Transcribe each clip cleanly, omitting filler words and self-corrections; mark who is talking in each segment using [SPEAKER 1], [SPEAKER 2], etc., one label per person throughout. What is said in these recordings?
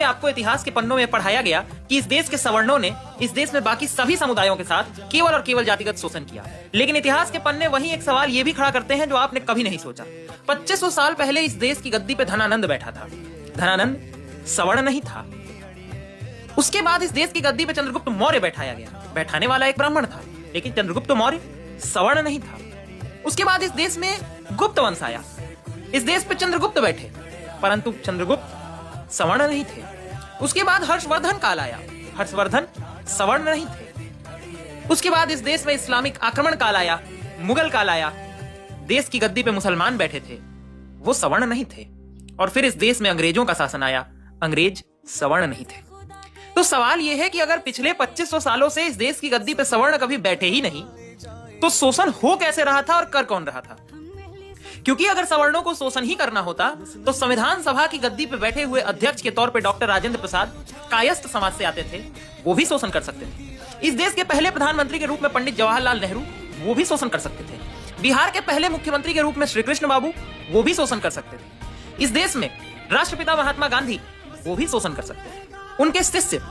[SPEAKER 1] आपको इतिहास के पन्नों में पढ़ाया गया कि इस देश के सवर्णों ने इस देश में बाकी सभी समुदायों के साथ केवल और केवल जातिगत शोषण किया। लेकिन इतिहास के पन्ने वहीं एक सवाल ये भी खड़ा करते हैं जो आपने कभी नहीं सोचा। 2500 साल पहले इस देश की गद्दी पे धनानंद बैठा था। धनानंद सवर्ण नहीं था। उसके बाद इस देश की गद्दी पे चंद्रगुप्त मौर्य बैठाया गया। बैठाने वाला एक ब्राह्मण था, लेकिन चंद्रगुप्त मौर्य सवर्ण नहीं था। उसके बाद इस देश में गुप्त वंश आया। इस देश पे चंद्रगुप्त बैठे, परंतु चंद्रगुप्त सवर्ण नहीं थे। उसके बाद हर्षवर्धन काल आया। हर्षवर्धन सवर्ण नहीं थे। उसके बाद इस देश में इस्लामिक आक्रमण काल आया, मुगल काल आया। देश की गद्दी पे मुसलमान बैठे थे, वो सवर्ण नहीं थे। और फिर इस देश में अंग्रेजों का शासन आया, अंग्रेज सवर्ण नहीं थे। तो सवाल यह है कि अगर पिछले 2500 सालों से इस देश की गद्दी पे सवर्ण कभी बैठे ही नहीं, तो शोषण हो कैसे रहा था और कर कौन रहा था? क्योंकि अगर सवर्णों को शोषण ही करना होता तो संविधान सभा की गद्दी पे बैठे हुए अध्यक्ष के तौर पे डॉक्टर राजेंद्र प्रसाद कायस्थ समाज से आते थे, वो भी शोषण कर सकते थे। इस देश के पहले प्रधानमंत्री के रूप में पंडित जवाहरलाल नेहरू, वो भी शोषण कर सकते थे। बिहार के पहले मुख्यमंत्री के रूप में श्री कृष्ण बाबू, वो भी शोषण कर सकते थे। इस देश में राष्ट्रपिता महात्मा गांधी, वो भी शोषण कर सकते थे। उनके शिष्य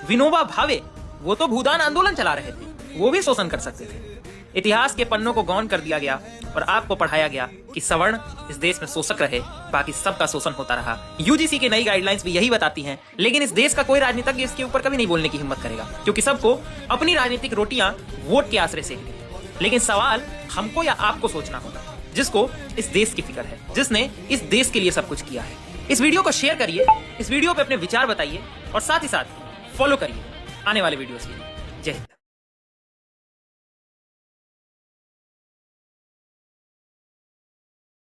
[SPEAKER 1] विनोबा भावे, वो तो भूदान आंदोलन चला रहे थे, वो भी शोषण कर सकते थे। इतिहास के पन्नों को गौन कर दिया गया और आपको पढ़ाया गया कि सवर्ण इस देश में शोषक रहे, बाकी सबका शोषण होता रहा। यूजीसी की नई गाइडलाइंस भी यही बताती हैं, लेकिन इस देश का कोई राजनीतिज्ञ इसके ऊपर कभी नहीं बोलने की हिम्मत करेगा, क्योंकि सबको अपनी राजनीतिक रोटियां वोट के आश्रय से ही। लेकिन सवाल हमको या आपको सोचना होगा, जिसको इस देश की फिक्र है, जिसने इस देश के लिए सब कुछ किया है। इस वीडियो को शेयर करिए, इस वीडियो पे अपने विचार बताइए और साथ ही साथ फॉलो करिए आने वाले वीडियोस के लिए।